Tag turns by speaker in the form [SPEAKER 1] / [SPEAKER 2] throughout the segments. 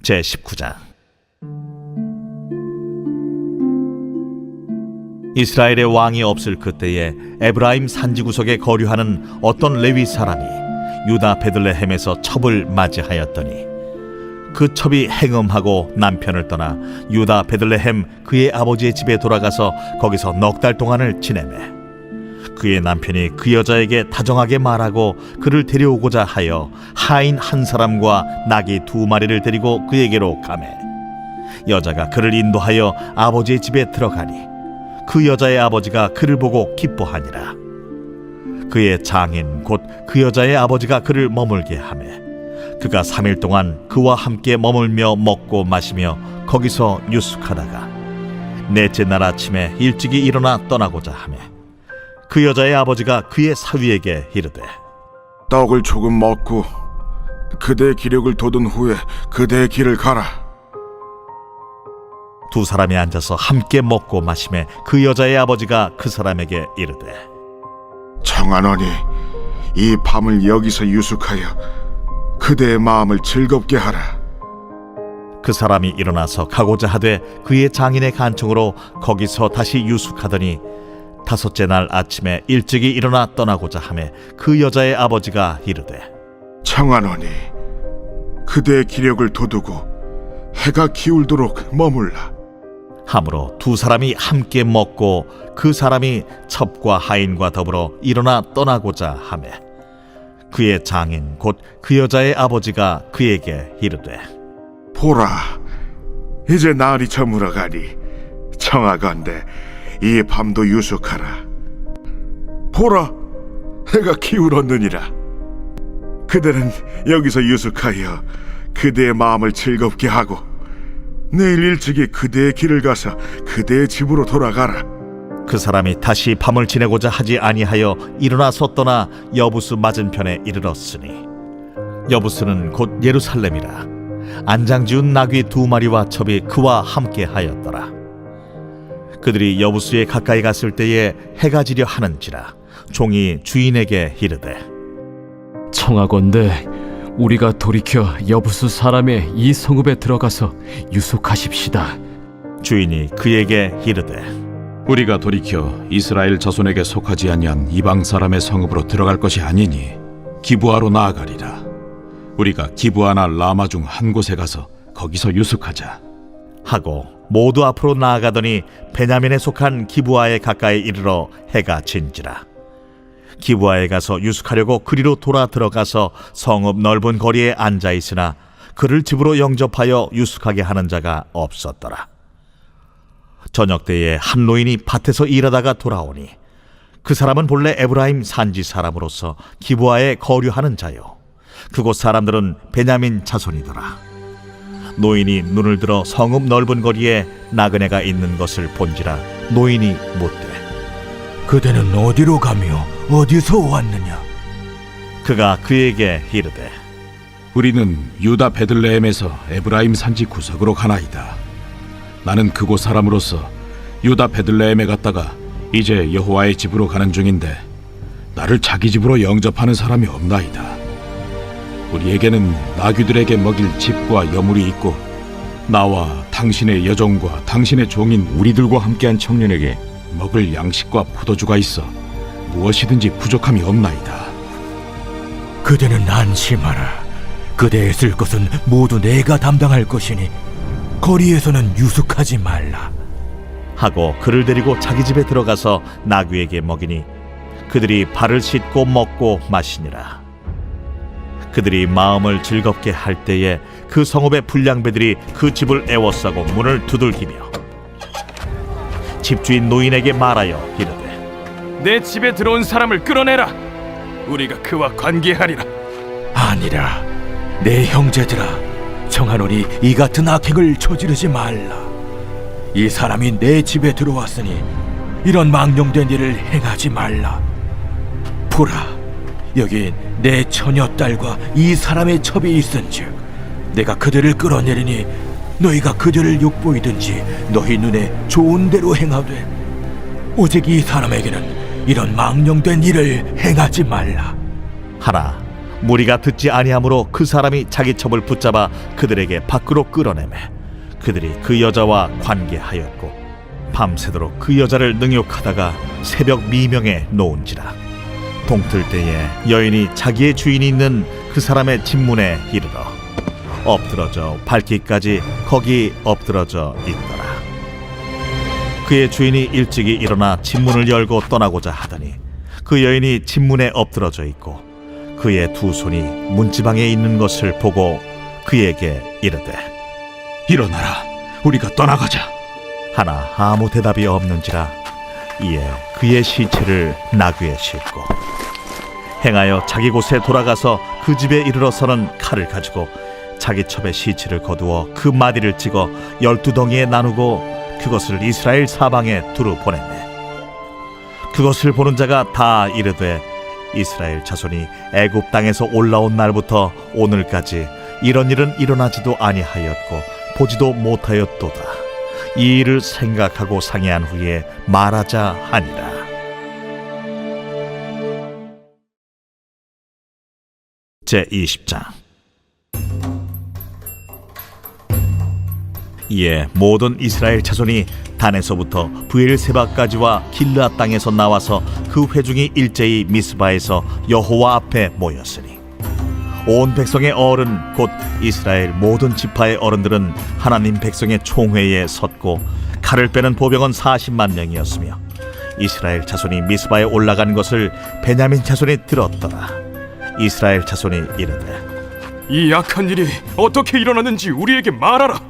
[SPEAKER 1] 제19장. 이스라엘의 왕이 없을 그때에 에브라임 산지 구석에 거류하는 어떤 레위 사람이 유다 베들레헴에서 첩을 맞이하였더니 그 첩이 행음하고 남편을 떠나 유다 베들레헴 그의 아버지의 집에 돌아가서 거기서 넉 달 동안을 지내매 그의 남편이 그 여자에게 다정하게 말하고 그를 데려오고자 하여 하인 한 사람과 나귀 2마리를 데리고 그에게로 가매 여자가 그를 인도하여 아버지의 집에 들어가니 그 여자의 아버지가 그를 보고 기뻐하니라. 그의 장인 곧 그 여자의 아버지가 그를 머물게 하매 그가 3일 동안 그와 함께 머물며 먹고 마시며 거기서 유숙하다가 넷째 날 아침에 일찍이 일어나 떠나고자 하매 그 여자의 아버지가 그의 사위에게 이르되
[SPEAKER 2] 떡을 조금 먹고 그대의 기력을 돋운 후에 그대의 길을 가라.
[SPEAKER 1] 두 사람이 앉아서 함께 먹고 마시매 그 여자의 아버지가 그 사람에게 이르되
[SPEAKER 2] 청하노니 이 밤을 여기서 유숙하여 그대의 마음을 즐겁게 하라.
[SPEAKER 1] 그 사람이 일어나서 가고자 하되 그의 장인의 간청으로 거기서 다시 유숙하더니 5째 날 아침에 일찍이 일어나 떠나고자 하매 그 여자의 아버지가 이르되
[SPEAKER 2] 청하노니 그대의 기력을 돋우고 해가 기울도록 머물라.
[SPEAKER 1] 하므로 두 사람이 함께 먹고 그 사람이 첩과 하인과 더불어 일어나 떠나고자 하매 그의 장인 곧 그 여자의 아버지가 그에게 이르되
[SPEAKER 2] 보라, 이제 날이 저물어가니 청하건대 이 밤도 유숙하라. 보라, 해가 기울었느니라. 그대는 여기서 유숙하여 그대의 마음을 즐겁게 하고 내일 일찍이 그대의 길을 가서 그대의 집으로 돌아가라.
[SPEAKER 1] 그 사람이 다시 밤을 지내고자 하지 아니하여 일어나서 떠나 여부스 맞은편에 이르렀으니 여부스는 곧 예루살렘이라. 안장지운 나귀 2마리와 첩이 그와 함께 하였더라. 그들이 여부스에 가까이 갔을 때에 해가 지려 하는지라 종이 주인에게 이르되
[SPEAKER 3] 청하건대 우리가 돌이켜 여부스 사람의 이 성읍에 들어가서 유숙하십시다.
[SPEAKER 1] 주인이 그에게 이르되
[SPEAKER 4] 우리가 돌이켜 이스라엘 자손에게 속하지 아니한 이방 사람의 성읍으로 들어갈 것이 아니니 기브아로 나아가리라. 우리가 기브아나 라마 중 한 곳에 가서 거기서 유숙하자
[SPEAKER 1] 하고 모두 앞으로 나아가더니 베냐민에 속한 기브아에 가까이 이르러 해가 진지라. 기브아에 가서 유숙하려고 그리로 돌아 들어가서 성읍 넓은 거리에 앉아 있으나 그를 집으로 영접하여 유숙하게 하는 자가 없었더라. 저녁 때에 한 노인이 밭에서 일하다가 돌아오니 그 사람은 본래 에브라임 산지 사람으로서 기브아에 거류하는 자요 그곳 사람들은 베냐민 자손이더라. 노인이 눈을 들어 성읍 넓은 거리에 나그네가 있는 것을 본지라 노인이 묻되
[SPEAKER 5] 그대는 어디로 가며 어디서 왔느냐?
[SPEAKER 1] 그가 그에게 이르되
[SPEAKER 4] 우리는 유다 베들레헴에서 에브라임 산지 구석으로 가나이다. 나는 그곳 사람으로서 유다 베들레헴에 갔다가 이제 여호와의 집으로 가는 중인데 나를 자기 집으로 영접하는 사람이 없나이다. 우리에게는 나귀들에게 먹일 집과 여물이 있고 나와 당신의 여종과 당신의 종인 우리들과 함께한 청년에게 먹을 양식과 포도주가 있어 무엇이든지 부족함이 없나이다.
[SPEAKER 5] 그대는 안심하라. 그대의 쓸 것은 모두 내가 담당할 것이니 거리에서는 유숙하지 말라.
[SPEAKER 1] 하고 그를 데리고 자기 집에 들어가서 나귀에게 먹이니 그들이 발을 씻고 먹고 마시니라. 그들이 마음을 즐겁게 할 때에 그 성읍의 불량배들이 그 집을 애워싸고 문을 두들기며 집주인 노인에게 말하여 이르되
[SPEAKER 6] 내 집에 들어온 사람을 끌어내라. 우리가 그와 관계하리라.
[SPEAKER 5] 아니라 내 형제들아, 청하노니 이 같은 악행을 저지르지 말라. 이 사람이 내 집에 들어왔으니 이런 망령된 일을 행하지 말라. 보라, 여기 내 처녀딸과 이 사람의 첩이 있은즉 내가 그들을 끌어내리니 너희가 그들을 욕보이든지 너희 눈에 좋은 대로 행하되 오직 이 사람에게는 이런 망령된 일을 행하지 말라.
[SPEAKER 1] 하나 무리가 듣지 아니하므로 그 사람이 자기 첩을 붙잡아 그들에게 밖으로 끌어내매 그들이 그 여자와 관계하였고 밤새도록 그 여자를 능욕하다가 새벽 미명에 놓은지라. 동틀 때에 여인이 자기의 주인이 있는 그 사람의 집문에 이르러 엎드러져 밟기까지 거기 엎드러져 있더라. 그의 주인이 일찍이 일어나 집문을 열고 떠나고자 하더니 그 여인이 집문에 엎드러져 있고 그의 두 손이 문지방에 있는 것을 보고 그에게 이르되
[SPEAKER 4] 일어나라, 우리가 떠나가자.
[SPEAKER 1] 하나 아무 대답이 없는지라. 이에 그의 시체를 나귀에 싣고 행하여 자기 곳에 돌아가서 그 집에 이르러서는 칼을 가지고 자기 첩의 시체를 거두어 그 마디를 찍어 12덩이에 나누고 그것을 이스라엘 사방에 두루 보냈네. 그것을 보는 자가 다 이르되 이스라엘 자손이 애굽 땅에서 올라온 날부터 오늘까지 이런 일은 일어나지도 아니하였고 보지도 못하였도다. 이 일을 생각하고 상의한 후에 말하자 하니라. 제20장. 이에 모든 이스라엘 자손이 단에서부터 브엘세바까지와 길르아 땅에서 나와서 그 회중이 일제히 미스바에서 여호와 앞에 모였으니 온 백성의 어른 곧 이스라엘 모든 지파의 어른들은 하나님 백성의 총회에 섰고 칼을 빼는 보병은 40만 명이었으며 이스라엘 자손이 미스바에 올라간 것을 베냐민 자손이 들었더라. 이스라엘 자손이 이르되
[SPEAKER 6] 이 악한 일이 어떻게 일어났는지 우리에게 말하라.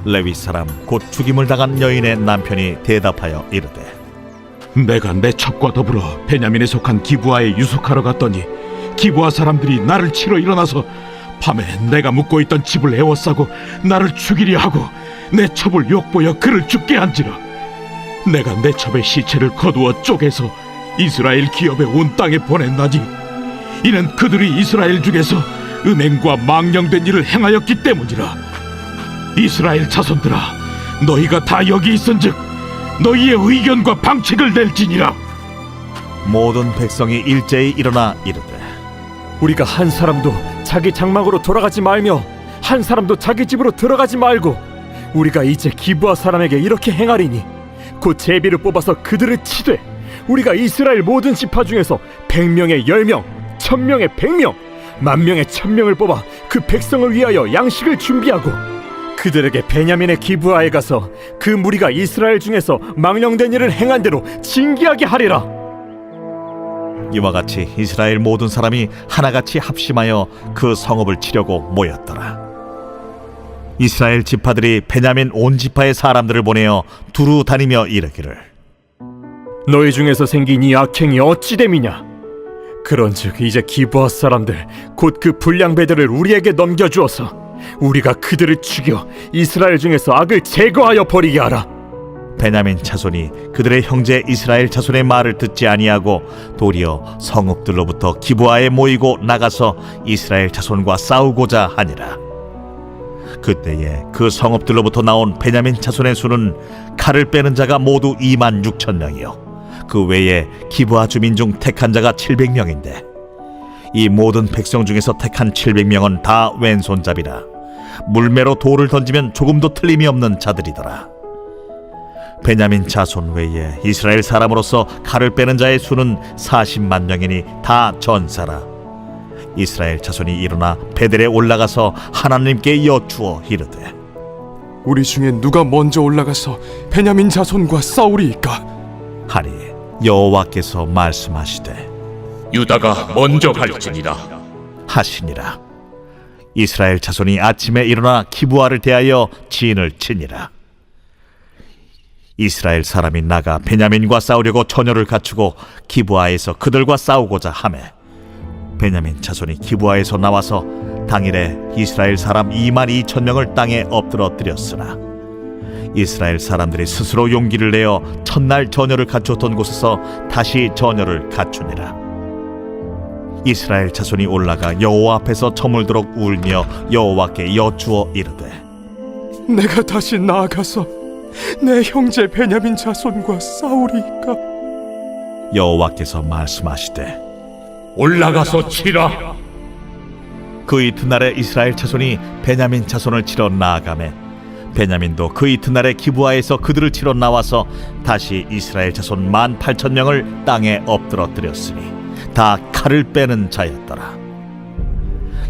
[SPEAKER 1] 레위 사람 곧 죽임을 당한 여인의 남편이 대답하여 이르되
[SPEAKER 4] 내가 내 첩과 더불어 베냐민에 속한 기브아에 유숙하러 갔더니 기브아 사람들이 나를 치러 일어나서 밤에 내가 묵고 있던 집을 에워싸고 나를 죽이려 하고 내 첩을 욕보여 그를 죽게 한지라. 내가 내 첩의 시체를 거두어 쪼개서 이스라엘 기업의 온 땅에 보냈나니 이는 그들이 이스라엘 중에서 음행과 망령된 일을 행하였기 때문이라. 이스라엘 자손들아, 너희가 다 여기 있은즉 너희의 의견과 방책을 낼지니라.
[SPEAKER 1] 모든 백성이 일제히 일어나 이르되
[SPEAKER 7] 우리가 한 사람도 자기 장막으로 돌아가지 말며 한 사람도 자기 집으로 들어가지 말고 우리가 이제 기브아 사람에게 이렇게 행하리니 곧 제비를 뽑아서 그들을 치되 우리가 이스라엘 모든 지파 중에서 100명에 10명, 1000명에 100명, 10,000명에 1000명을 뽑아 그 백성을 위하여 양식을 준비하고 그들에게 베냐민의 기브아에 가서 그 무리가 이스라엘 중에서 망령된 일을 행한 대로 징계하게 하리라.
[SPEAKER 1] 이와 같이 이스라엘 모든 사람이 하나같이 합심하여 그 성읍을 치려고 모였더라. 이스라엘 지파들이 베냐민 온 지파의 사람들을 보내어 두루 다니며 이르기를
[SPEAKER 7] 너희 중에서 생긴 이 악행이 어찌 됨이냐? 그런즉 이제 기브아 사람들 곧 그 불량배들을 우리에게 넘겨주어서 우리가 그들을 죽여 이스라엘 중에서 악을 제거하여 버리게 하라.
[SPEAKER 1] 베냐민 자손이 그들의 형제 이스라엘 자손의 말을 듣지 아니하고 도리어 성읍들로부터 기브아에 모이고 나가서 이스라엘 자손과 싸우고자 하니라. 그때에 그 성읍들로부터 나온 베냐민 자손의 수는 칼을 빼는 자가 모두 26,000명이요 그 외에 기브아 주민 중 택한 자가 700명인데 이 모든 백성 중에서 택한 700명은 다 왼손잡이라 물매로 돌을 던지면 조금도 틀림이 없는 자들이더라. 베냐민 자손 외에 이스라엘 사람으로서 칼을 빼는 자의 수는 40만 명이니 다 전사라. 이스라엘 자손이 일어나 베델에 올라가서 하나님께 여쭈어 이르되
[SPEAKER 8] 우리 중에 누가 먼저 올라가서 베냐민 자손과 싸우리이까?
[SPEAKER 1] 하니 여호와께서 말씀하시되
[SPEAKER 9] 유다가 먼저 갈지니라
[SPEAKER 1] 하시니라. 이스라엘 자손이 아침에 일어나 기브아를 대하여 진을 치니라. 이스라엘 사람이 나가 베냐민과 싸우려고 전열을 갖추고 기브아에서 그들과 싸우고자 하매 베냐민 자손이 기브아에서 나와서 당일에 이스라엘 사람 22,000명을 땅에 엎드러뜨렸으나 이스라엘 사람들이 스스로 용기를 내어 첫날 전열을 갖추었던 곳에서 다시 전열을 갖추니라. 이스라엘 자손이 올라가 여호와 앞에서 저물도록 울며 여호와께 여쭈어 이르되
[SPEAKER 8] 내가 다시 나아가서 내 형제 베냐민 자손과 싸우리이까?
[SPEAKER 1] 여호와께서 말씀하시되
[SPEAKER 9] 올라가서 치라.
[SPEAKER 1] 그 이튿날에 이스라엘 자손이 베냐민 자손을 치러 나아가매 베냐민도 그 이튿날에 기브아에서 그들을 치러 나와서 다시 이스라엘 자손 18,000명을 땅에 엎드러뜨렸으니 다 칼을 빼는 자였더라.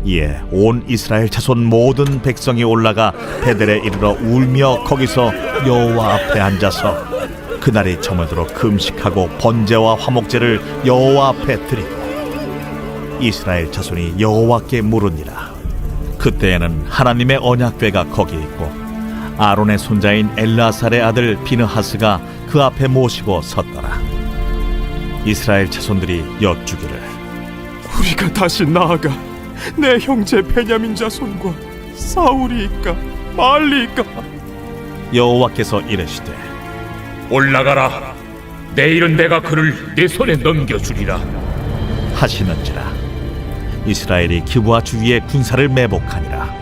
[SPEAKER 1] 이에 온 이스라엘 자손 모든 백성이 올라가 베델에 이르러 울며 거기서 여호와 앞에 앉아서 그날이 저물도록 금식하고 번제와 화목제를 여호와 앞에 드리고 이스라엘 자손이 여호와께 물으니라. 그때에는 하나님의 언약궤가 거기 있고 아론의 손자인 엘라살의 아들 비느하스가 그 앞에 모시고 섰더라. 이스라엘 자손들이 여쭈기를
[SPEAKER 8] 우리가 다시 나아가 내 형제 베냐민 자손과 싸우리이까 말리이까.
[SPEAKER 1] 여호와께서 이르시되
[SPEAKER 9] 올라가라. 내일은 내가 그를 네 손에 넘겨주리라.
[SPEAKER 1] 하시는지라. 이스라엘이 기브아 주위에 군사를 매복하니라.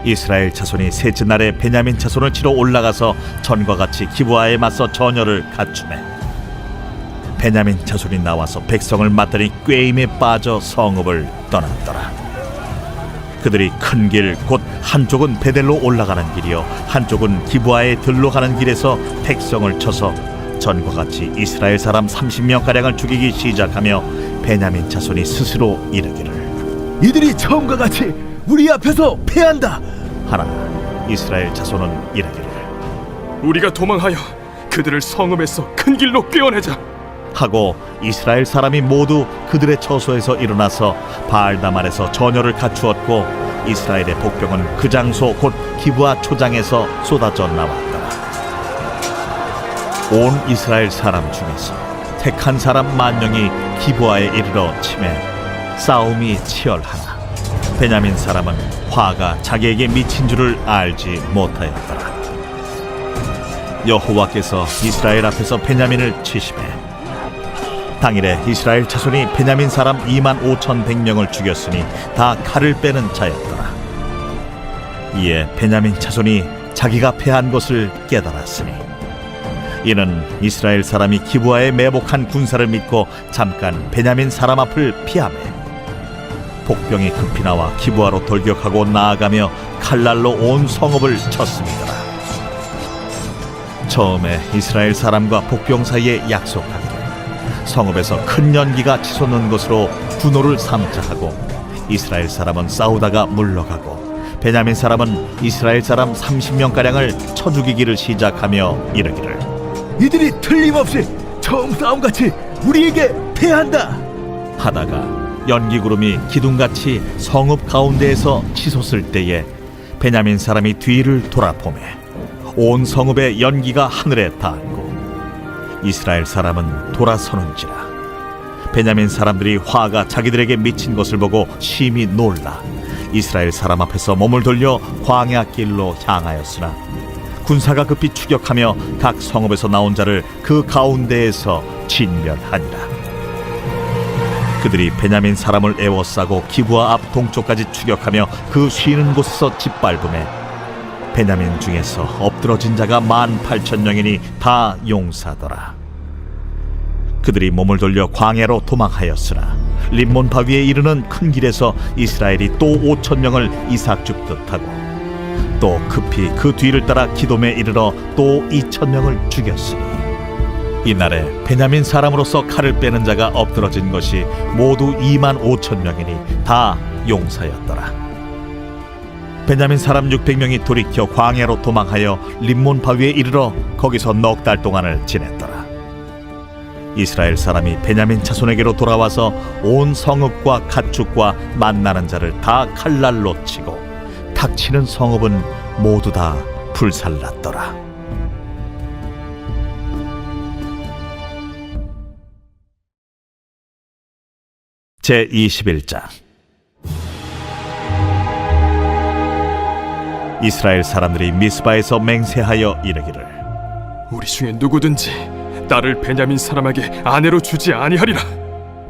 [SPEAKER 1] 이스라엘 자손이 셋째 날에 베냐민 자손을 치러 올라가서 전과 같이 기브아에 맞서 전열을 갖추매 베냐민 자손이 나와서 백성을 맞더니 꾀임에 빠져 성읍을 떠났더라. 그들이 큰 길 곧 한쪽은 베델로 올라가는 길이요 한쪽은 기브아에 들로 가는 길에서 백성을 쳐서 전과 같이 이스라엘 사람 30명가량을 죽이기 시작하며 베냐민 자손이 스스로 이르기를
[SPEAKER 5] 이들이 처음과 같이 우리 앞에서 패한다
[SPEAKER 1] 하나 이스라엘 자손은 이르기를
[SPEAKER 8] 우리가 도망하여 그들을 성읍에서 큰 길로 꿰어내자.
[SPEAKER 1] 하고 이스라엘 사람이 모두 그들의 처소에서 일어나서 바알다말에서 전열을 갖추었고 이스라엘의 복병은 그 장소 곧 기브아 초장에서 쏟아져 나왔더라. 온 이스라엘 사람 중에서 택한 사람 10,000명이 기브아에 이르러 치매 싸움이 치열하나 베냐민 사람은 화가 자기에게 미친 줄을 알지 못하였더라. 여호와께서 이스라엘 앞에서 베냐민을 치시매 당일에 이스라엘 자손이 베냐민 사람 25,100명을 죽였으니 다 칼을 빼는 자였더라. 이에 베냐민 자손이 자기가 패한 것을 깨달았으니 이는 이스라엘 사람이 기브아에 매복한 군사를 믿고 잠깐 베냐민 사람 앞을 피하매 복병이 급히 나와 기브아로 돌격하고 나아가며 칼날로 온 성읍을 쳤습니다. 처음에 이스라엘 사람과 복병 사이에 약속하기를 성읍에서 큰 연기가 치솟는 것으로 분노를 삼자 하고 이스라엘 사람은 싸우다가 물러가고 베냐민 사람은 이스라엘 사람 30명가량을 쳐 죽이기를 시작하며 이르기를
[SPEAKER 5] 이들이 틀림없이 처음 싸움같이 우리에게 패한다
[SPEAKER 1] 하다가 연기구름이 기둥같이 성읍 가운데에서 치솟을 때에 베냐민 사람이 뒤를 돌아보매 온 성읍의 연기가 하늘에 닿았고 이스라엘 사람은 돌아서는지라. 베냐민 사람들이 화가 자기들에게 미친 것을 보고 심히 놀라 이스라엘 사람 앞에서 몸을 돌려 광야 길로 향하였으나 군사가 급히 추격하며 각 성읍에서 나온 자를 그 가운데에서 진멸하니라. 그들이 베냐민 사람을 에워싸고 기브아 앞 동쪽까지 추격하며 그 쉬는 곳에서 짓밟음에 베냐민 중에서 엎드러진 자가 18,000명이니 다 용사더라. 그들이 몸을 돌려 광야로 도망하였으나 림몬 바위에 이르는 큰 길에서 이스라엘이 또 5,000명을 이삭 줍듯 하고 또 급히 그 뒤를 따라 기돔에 이르러 또 2,000명을 죽였으니 이날에 베냐민 사람으로서 칼을 빼는 자가 엎드러진 것이 모두 25,000명이니 다 용사였더라. 베냐민 사람 600명이 돌이켜 광야로 도망하여 림몬 바위에 이르러 거기서 넉 달 동안을 지냈더라. 이스라엘 사람이 베냐민 자손에게로 돌아와서 온 성읍과 가축과 만나는 자를 다 칼날로 치고 닥치는 성읍은 모두 다 불살랐더라. 제21장. 이스라엘 사람들이 미스바에서 맹세하여 이르기를
[SPEAKER 8] 우리 중에 누구든지 나를 베냐민 사람에게 아내로 주지 아니하리라.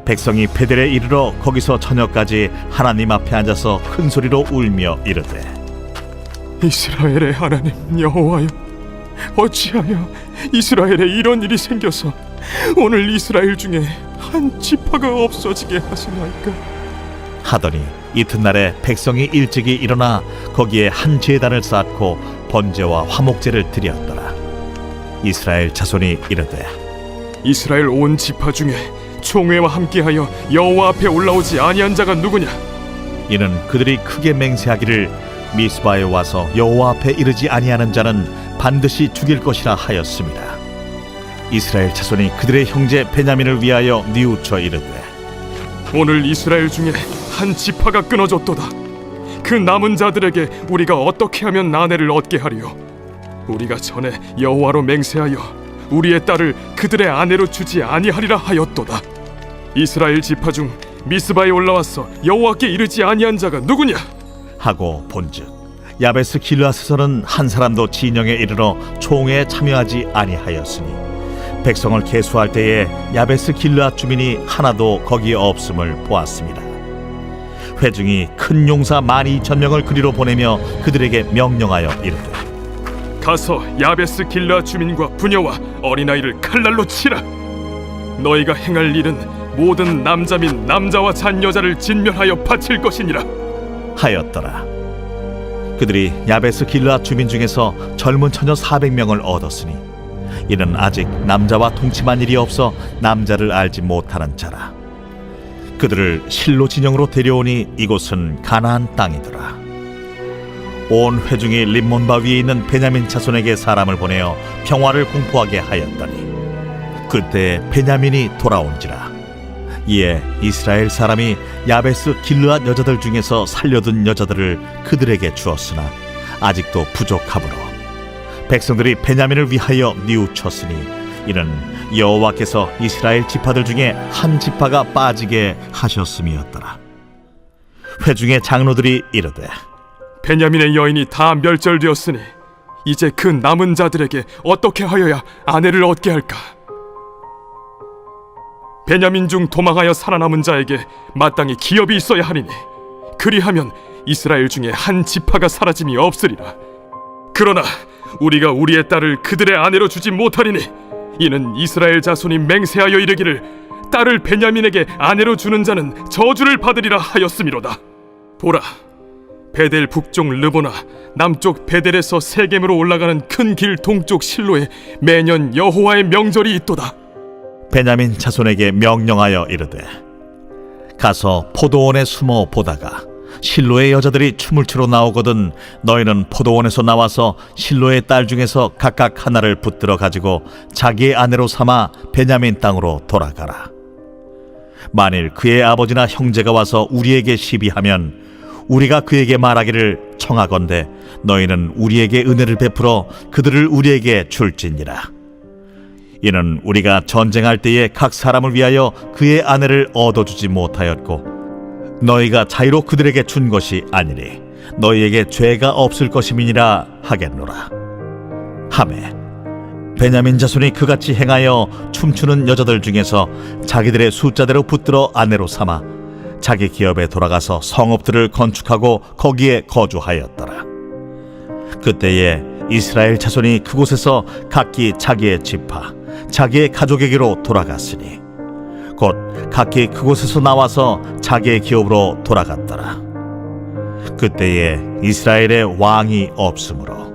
[SPEAKER 1] 백성이 베델에 이르러 거기서 저녁까지 하나님 앞에 앉아서 큰 소리로 울며 이르되
[SPEAKER 8] 이스라엘의 하나님 여호와여, 어찌하여 이스라엘에 이런 일이 생겨서 오늘 이스라엘 중에 한 지파가 없어지게 하시나이까.
[SPEAKER 1] 하더니 이튿날에 백성이 일찍이 일어나 거기에 한 제단을 쌓고 번제와 화목제를 드렸더라. 이스라엘 자손이 이르되
[SPEAKER 8] 이스라엘 온 지파 중에 총회와 함께하여 여호와 앞에 올라오지 아니한 자가 누구냐?
[SPEAKER 1] 이는 그들이 크게 맹세하기를 미스바에 와서 여호와 앞에 이르지 아니하는 자는 반드시 죽일 것이라 하였습니다. 이스라엘 자손이 그들의 형제 베냐민을 위하여 뉘우쳐 이르되
[SPEAKER 8] 오늘 이스라엘 중에 한 지파가 끊어졌도다. 그 남은 자들에게 우리가 어떻게 하면 아내를 얻게 하리요? 우리가 전에 여호와로 맹세하여 우리의 딸을 그들의 아내로 주지 아니하리라 하였도다. 이스라엘 지파 중 미스바에 올라와서 여호와께 이르지 아니한 자가 누구냐?
[SPEAKER 1] 하고 본즉 야베스 길르앗에서는 한 사람도 진영에 이르러 총회에 참여하지 아니하였으니 백성을 계수할 때에 야베스 길르앗 주민이 하나도 거기에 없음을 보았습니다. 회중이 큰 용사 12,000명을 그리로 보내며 그들에게 명령하여 이르되
[SPEAKER 8] 가서 야베스 길르앗 주민과 부녀와 어린아이를 칼날로 치라. 너희가 행할 일은 모든 남자 및 남자와 잔 여자를 진멸하여 바칠 것이니라
[SPEAKER 1] 하였더라. 그들이 야베스 길르앗 주민 중에서 젊은 처녀 400명을 얻었으니 이는 아직 남자와 동침한 일이 없어 남자를 알지 못하는 자라. 그들을 실로 진영으로 데려오니 이곳은 가나안 땅이더라. 온 회중이 림몬바 위에 있는 베냐민 자손에게 사람을 보내어 평화를 공포하게 하였더니 그때 베냐민이 돌아온지라. 이에 이스라엘 사람이 야베스 길르앗 여자들 중에서 살려둔 여자들을 그들에게 주었으나 아직도 부족하므로 백성들이 베냐민을 위하여 뉘우쳤으니 이는 여호와께서 이스라엘 지파들 중에 한 지파가 빠지게 하셨음이었더라. 회중의 장로들이 이르되
[SPEAKER 8] 베냐민의 여인이 다 멸절되었으니 이제 그 남은 자들에게 어떻게 하여야 아내를 얻게 할까? 베냐민 중 도망하여 살아남은 자에게 마땅히 기업이 있어야 하리니 그리하면 이스라엘 중에 한 지파가 사라짐이 없으리라. 그러나 우리가 우리의 딸을 그들의 아내로 주지 못하리니 이는 이스라엘 자손이 맹세하여 이르기를 딸을 베냐민에게 아내로 주는 자는 저주를 받으리라 하였음이로다. 보라, 베델 북쪽 르보나 남쪽 베델에서 세겜으로 올라가는 큰 길 동쪽 실로에 매년 여호와의 명절이 있도다.
[SPEAKER 1] 베냐민 자손에게 명령하여 이르되 가서 포도원에 숨어 보다가 실로의 여자들이 춤을 추러 나오거든 너희는 포도원에서 나와서 실로의 딸 중에서 각각 하나를 붙들어 가지고 자기의 아내로 삼아 베냐민 땅으로 돌아가라. 만일 그의 아버지나 형제가 와서 우리에게 시비하면 우리가 그에게 말하기를 청하건대 너희는 우리에게 은혜를 베풀어 그들을 우리에게 줄지니라. 이는 우리가 전쟁할 때에 각 사람을 위하여 그의 아내를 얻어주지 못하였고 너희가 자유로 그들에게 준 것이 아니니 너희에게 죄가 없을 것임이니라 하겠노라. 하매 베냐민 자손이 그같이 행하여 춤추는 여자들 중에서 자기들의 숫자대로 붙들어 아내로 삼아 자기 기업에 돌아가서 성읍들을 건축하고 거기에 거주하였더라. 그때에 이스라엘 자손이 그곳에서 각기 자기의 지파 자기의 가족에게로 돌아갔으니 곧 각기 그곳에서 나와서 자기의 기업으로 돌아갔더라. 그때에 이스라엘의 왕이 없으므로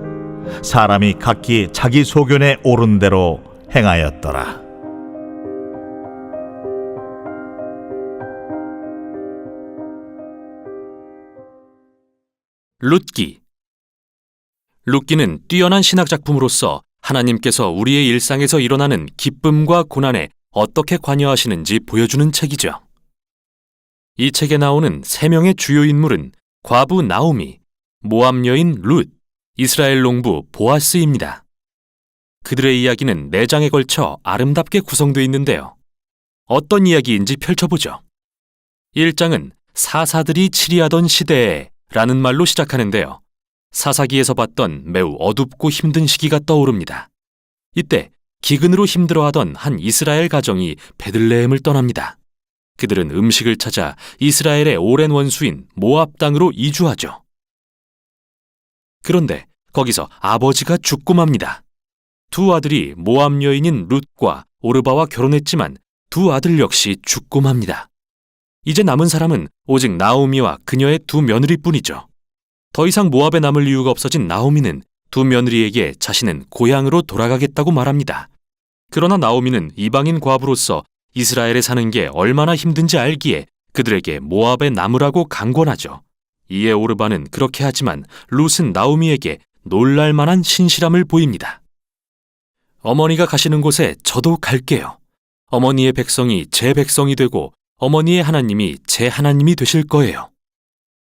[SPEAKER 1] 사람이 각기 자기 소견에 옳은 대로 행하였더라.
[SPEAKER 10] 룻기. 룻기는 뛰어난 신학 작품으로서 하나님께서 우리의 일상에서 일어나는 기쁨과 고난에 어떻게 관여하시는지 보여주는 책이죠. 이 책에 나오는 3명의 주요 인물은 과부 나오미, 모압 여인 룻, 이스라엘 농부 보아스입니다. 그들의 이야기는 4장에 걸쳐 아름답게 구성되어 있는데요. 어떤 이야기인지 펼쳐보죠. 1장은 사사들이 치리하던 시대에 라는 말로 시작하는데요. 사사기에서 봤던 매우 어둡고 힘든 시기가 떠오릅니다. 이때 기근으로 힘들어하던 한 이스라엘 가정이 베들레헴을 떠납니다. 그들은 음식을 찾아 이스라엘의 오랜 원수인 모압 땅으로 이주하죠. 그런데 거기서 아버지가 죽고 맙니다. 2 아들이 모압 여인인 룻과 오르바와 결혼했지만 2 아들 역시 죽고 맙니다. 이제 남은 사람은 오직 나오미와 그녀의 두 며느리뿐이죠. 더 이상 모압에 남을 이유가 없어진 나오미는 두 며느리에게 자신은 고향으로 돌아가겠다고 말합니다. 그러나 나오미는 이방인 과부로서 이스라엘에 사는 게 얼마나 힘든지 알기에 그들에게 모압에 남으라고 강권하죠. 이에 오르바는 그렇게 하지만 룻은 나오미에게 놀랄 만한 신실함을 보입니다. 어머니가 가시는 곳에 저도 갈게요. 어머니의 백성이 제 백성이 되고 어머니의 하나님이 제 하나님이 되실 거예요.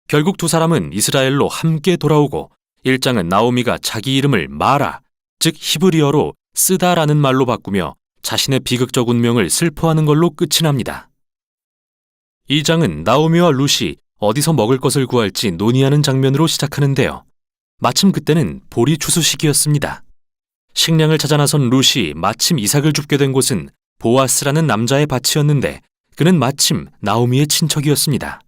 [SPEAKER 10] 결국 두 사람은 이스라엘로 함께 돌아오고 1장은 나오미가 자기 이름을 마라, 즉 히브리어로 쓰다라는 말로 바꾸며 자신의 비극적 운명을 슬퍼하는 걸로 끝이 납니다. 2장은 나오미와 룻이 어디서 먹을 것을 구할지 논의하는 장면으로 시작하는데요. 마침 그때는 보리 추수 시기였습니다. 식량을 찾아 나선 룻이 마침 이삭을 줍게 된 곳은 보아스라는 남자의 밭이었는데 그는 마침 나오미의 친척이었습니다.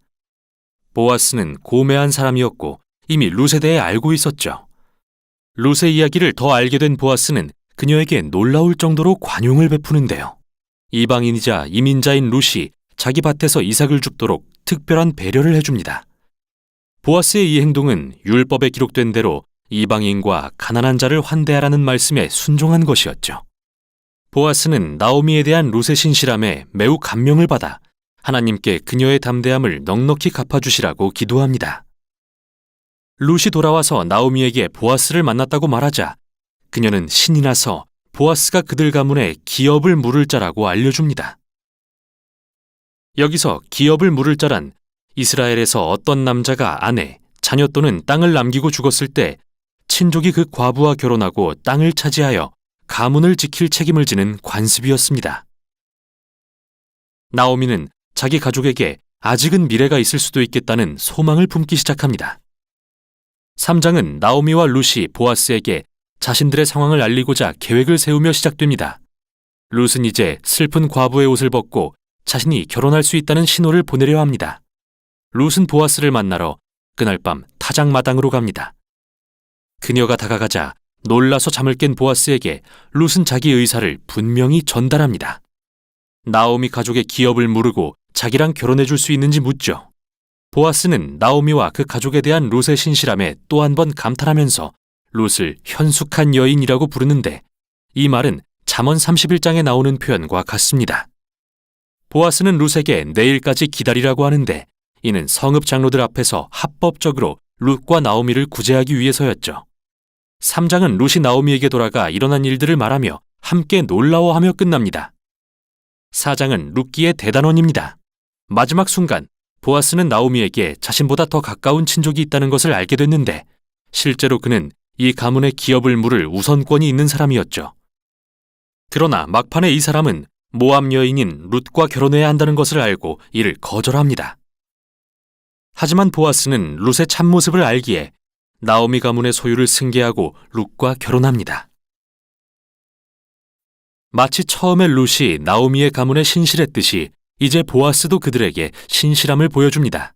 [SPEAKER 10] 보아스는 고매한 사람이었고 이미 룻에 대해 알고 있었죠. 룻의 이야기를 더 알게 된 보아스는 그녀에게 놀라울 정도로 관용을 베푸는데요. 이방인이자 이민자인 룻이 자기 밭에서 이삭을 줍도록 특별한 배려를 해줍니다. 보아스의 이 행동은 율법에 기록된 대로 이방인과 가난한 자를 환대하라는 말씀에 순종한 것이었죠. 보아스는 나오미에 대한 룻의 신실함에 매우 감명을 받아 하나님께 그녀의 담대함을 넉넉히 갚아주시라고 기도합니다. 룻이 돌아와서 나오미에게 보아스를 만났다고 말하자 그녀는 신이 나서 보아스가 그들 가문에 기업을 물을 자라고 알려줍니다. 여기서 기업을 물을 자란 이스라엘에서 어떤 남자가 아내, 자녀 또는 땅을 남기고 죽었을 때 친족이 그 과부와 결혼하고 땅을 차지하여 가문을 지킬 책임을 지는 관습이었습니다. 나오미는 자기 가족에게 아직은 미래가 있을 수도 있겠다는 소망을 품기 시작합니다. 3장은 나오미와 룻이 보아스에게 자신들의 상황을 알리고자 계획을 세우며 시작됩니다. 룻은 이제 슬픈 과부의 옷을 벗고 자신이 결혼할 수 있다는 신호를 보내려 합니다. 룻은 보아스를 만나러 그날 밤 타작마당으로 갑니다. 그녀가 다가가자 놀라서 잠을 깬 보아스에게 룻은 자기 의사를 분명히 전달합니다. 나오미 가족의 기업을 물으고 자기랑 결혼해 줄 수 있는지 묻죠. 보아스는 나오미와 그 가족에 대한 룻의 신실함에 또 한 번 감탄하면서 룻을 현숙한 여인이라고 부르는데 이 말은 잠언 31장에 나오는 표현과 같습니다. 보아스는 룻에게 내일까지 기다리라고 하는데 이는 성읍 장로들 앞에서 합법적으로 룻과 나오미를 구제하기 위해서였죠. 3장은 룻이 나오미에게 돌아가 일어난 일들을 말하며 함께 놀라워하며 끝납니다. 4장은 룻기의 대단원입니다. 마지막 순간 보아스는 나오미에게 자신보다 더 가까운 친족이 있다는 것을 알게 됐는데 실제로 그는 이 가문의 기업을 물을 우선권이 있는 사람이었죠. 그러나 막판에 이 사람은 모압 여인인 룻과 결혼해야 한다는 것을 알고 이를 거절합니다. 하지만 보아스는 룻의 참모습을 알기에 나오미 가문의 소유를 승계하고 룻과 결혼합니다. 마치 처음에 룻이 나오미의 가문에 신실했듯이 이제 보아스도 그들에게 신실함을 보여줍니다.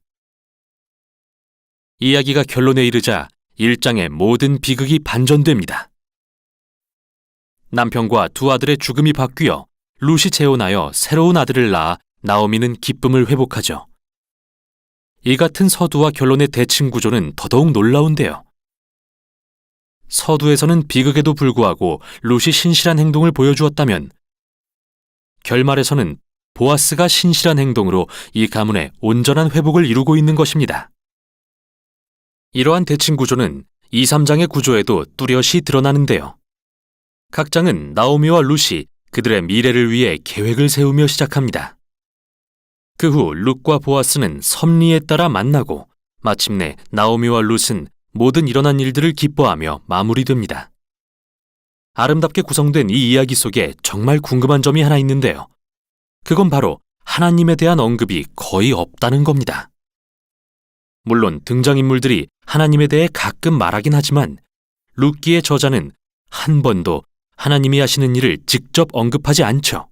[SPEAKER 10] 이야기가 결론에 이르자 1장의 모든 비극이 반전됩니다. 남편과 두 아들의 죽음이 바뀌어 룻이 재혼하여 새로운 아들을 낳아 나오미는 기쁨을 회복하죠. 이 같은 서두와 결론의 대칭 구조는 더더욱 놀라운데요. 서두에서는 비극에도 불구하고 룻이 신실한 행동을 보여주었다면 결말에서는 보아스가 신실한 행동으로 이 가문의 온전한 회복을 이루고 있는 것입니다. 이러한 대칭 구조는 2, 3장의 구조에도 뚜렷이 드러나는데요. 각 장은 나오미와 룻이 그들의 미래를 위해 계획을 세우며 시작합니다. 그 후 룻과 보아스는 섭리에 따라 만나고 마침내 나오미와 룻은 모든 일어난 일들을 기뻐하며 마무리됩니다. 아름답게 구성된 이 이야기 속에 정말 궁금한 점이 하나 있는데요. 그건 바로 하나님에 대한 언급이 거의 없다는 겁니다. 물론 등장인물들이 하나님에 대해 가끔 말하긴 하지만 룻기의 저자는 한 번도 하나님이 하시는 일을 직접 언급하지 않죠.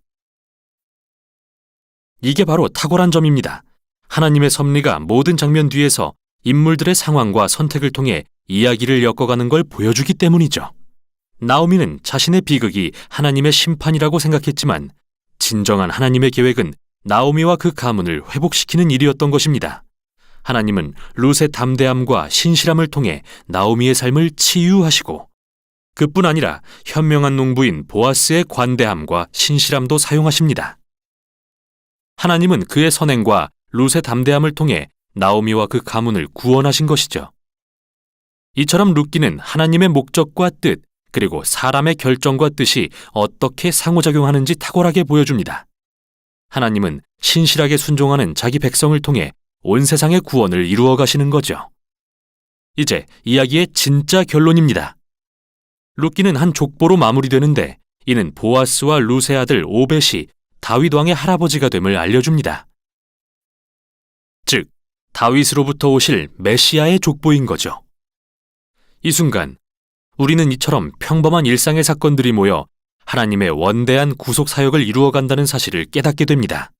[SPEAKER 10] 이게 바로 탁월한 점입니다. 하나님의 섭리가 모든 장면 뒤에서 인물들의 상황과 선택을 통해 이야기를 엮어가는 걸 보여주기 때문이죠. 나오미는 자신의 비극이 하나님의 심판이라고 생각했지만 진정한 하나님의 계획은 나오미와 그 가문을 회복시키는 일이었던 것입니다. 하나님은 룻의 담대함과 신실함을 통해 나오미의 삶을 치유하시고 그뿐 아니라 현명한 농부인 보아스의 관대함과 신실함도 사용하십니다. 하나님은 그의 선행과 룻의 담대함을 통해 나오미와 그 가문을 구원하신 것이죠. 이처럼 룻기는 하나님의 목적과 뜻, 그리고 사람의 결정과 뜻이 어떻게 상호작용하는지 탁월하게 보여줍니다. 하나님은 신실하게 순종하는 자기 백성을 통해 온 세상의 구원을 이루어 가시는 거죠. 이제 이야기의 진짜 결론입니다. 룻기는 한 족보로 마무리되는데 이는 보아스와 룻의 아들 오벳이 다윗 왕의 할아버지가 됨을 알려줍니다. 즉, 다윗으로부터 오실 메시아의 족보인 거죠. 이 순간 우리는 이처럼 평범한 일상의 사건들이 모여 하나님의 원대한 구속 사역을 이루어간다는 사실을 깨닫게 됩니다.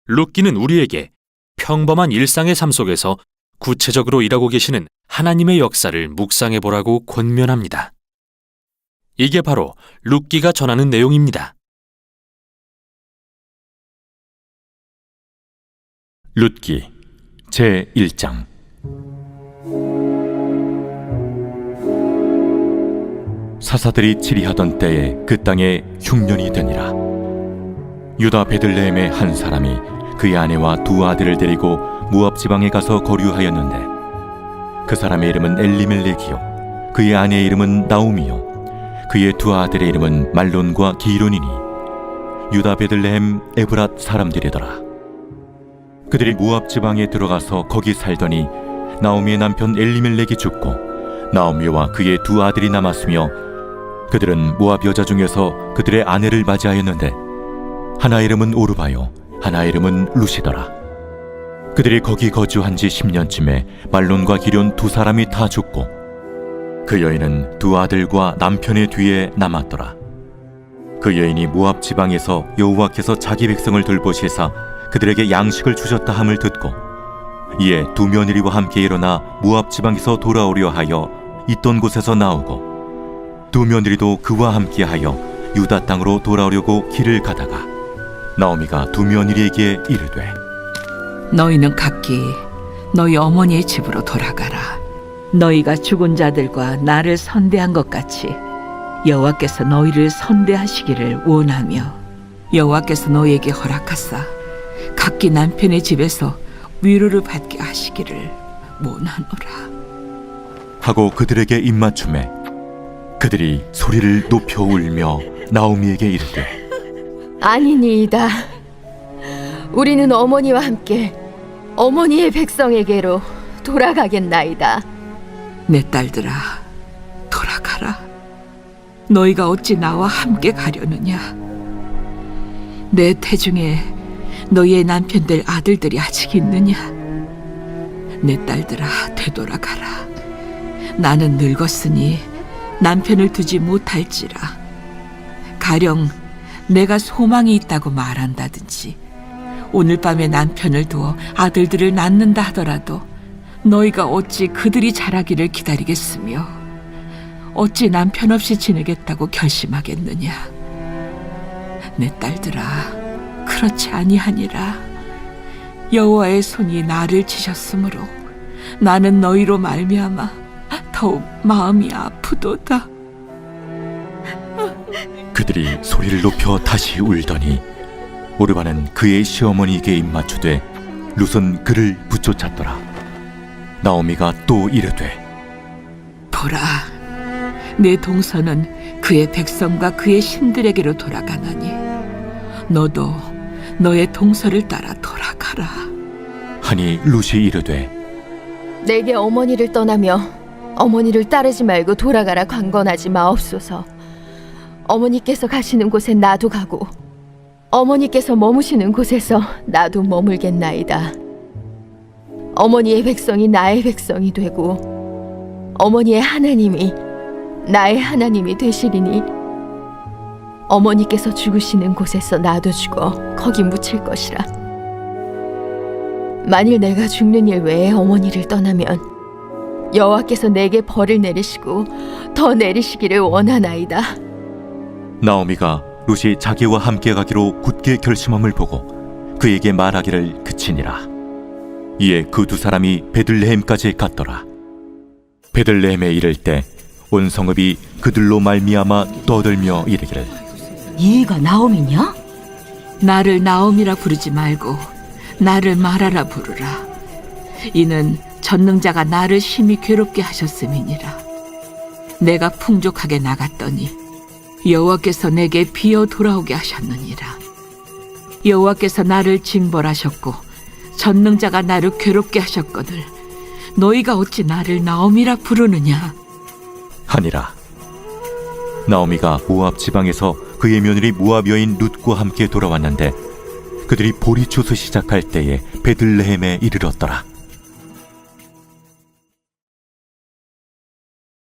[SPEAKER 10] 룻기는 우리에게 평범한 일상의 삶 속에서 구체적으로 일하고 계시는 하나님의 역사를 묵상해 보라고 권면합니다. 이게 바로 룻기가 전하는 내용입니다.
[SPEAKER 11] 룻기 제1장. 사사들이 치리하던 때에 그 땅에 흉년이 되니라. 유다 베들레헴의 한 사람이 그의 아내와 두 아들을 데리고 모압 지방에 가서 거류하였는데 그 사람의 이름은 엘리멜렉이요 그의 아내의 이름은 나오미요 그의 두 아들의 이름은 말론과 기론이니 유다 베들레헴 에브랏 사람들이더라. 그들이 모압 지방에 들어가서 거기 살더니 나오미의 남편 엘리멜렉이 죽고 나오미와 그의 두 아들이 남았으며 그들은 모압 여자 중에서 그들의 아내를 맞이하였는데 하나 이름은 오르바요 하나 이름은 룻이더라. 그들이 거기 거주한 지 10년쯤에 말론과 기론 두 사람이 다 죽고 그 여인은 두 아들과 남편의 뒤에 남았더라. 그 여인이 모압 지방에서 여호와께서 자기 백성을 돌보시사 그들에게 양식을 주셨다 함을 듣고 이에 두 며느리와 함께 일어나 모압 지방에서 돌아오려 하여 있던 곳에서 나오고 두 며느리도 그와 함께하여 유다 땅으로 돌아오려고 길을 가다가 나오미가 두 며느리에게 이르되
[SPEAKER 12] 너희는 각기 너희 어머니의 집으로 돌아가라. 너희가 죽은 자들과 나를 선대한 것 같이 여호와께서 너희를 선대하시기를 원하며 여호와께서 너희에게 허락하사 각기 남편의 집에서 위로를 받게 하시기를 원하노라.
[SPEAKER 11] 하고 그들에게 입맞춤에 그들이 소리를 높여 울며 나오미에게 이르되
[SPEAKER 13] 아니니이다. 우리는 어머니와 함께 어머니의 백성에게로 돌아가겠나이다.
[SPEAKER 12] 내 딸들아, 돌아가라. 너희가 어찌 나와 함께 가려느냐? 내 태중에 너희의 남편들 아들들이 아직 있느냐? 내 딸들아, 되돌아가라. 나는 늙었으니 남편을 두지 못할지라. 가령 내가 소망이 있다고 말한다든지 오늘 밤에 남편을 두어 아들들을 낳는다 하더라도 너희가 어찌 그들이 자라기를 기다리겠으며 어찌 남편 없이 지내겠다고 결심하겠느냐? 내 딸들아, 그렇지 아니하니라. 여호와의 손이 나를 치셨으므로 나는 너희로 말미암아 더욱 마음이 아프도다.
[SPEAKER 11] 그들이 소리를 높여 다시 울더니 오르바는 그의 시어머니에게 입맞추되 룻은 그를 붙쫓았더라. 나오미가 또 이르되
[SPEAKER 12] 보라, 내 동서는 그의 백성과 그의 신들에게로 돌아가나니 너도 너의 동서를 따라 돌아가라.
[SPEAKER 11] 하니 룻이 이르되
[SPEAKER 13] 내게 어머니를 떠나며 어머니를 따르지 말고 돌아가라 강건하지 마옵소서. 어머니께서 가시는 곳에 나도 가고 어머니께서 머무시는 곳에서 나도 머물겠나이다. 어머니의 백성이 나의 백성이 되고 어머니의 하나님이 나의 하나님이 되시리니 어머니께서 죽으시는 곳에서 나도 죽어 거기 묻힐 것이라. 만일 내가 죽는 일 외에 어머니를 떠나면 여호와께서 내게 벌을 내리시고 더 내리시기를 원하나이다.
[SPEAKER 11] 나오미가 룻이 자기와 함께 가기로 굳게 결심함을 보고 그에게 말하기를 그치니라. 이에 그 두 사람이 베들레헴까지 갔더라. 베들레헴에 이를 때 온 성읍이 그들로 말미암아 떠들며 이르기를
[SPEAKER 12] 이가 나옴이냐? 나를 나옴이라 부르지 말고 나를 마라라 부르라. 이는 전능자가 나를 심히 괴롭게 하셨음이니라. 내가 풍족하게 나갔더니 여호와께서 내게 비어 돌아오게 하셨느니라. 여호와께서 나를 징벌하셨고 전능자가 나를 괴롭게 하셨거늘 너희가 어찌 나를 나옴이라 부르느냐?
[SPEAKER 11] 하니라. 나오미가 모압 지방에서 그의 며느리 모압 여인 룻과 함께 돌아왔는데 그들이 보리추수 시작할 때에 베들레헴에 이르렀더라.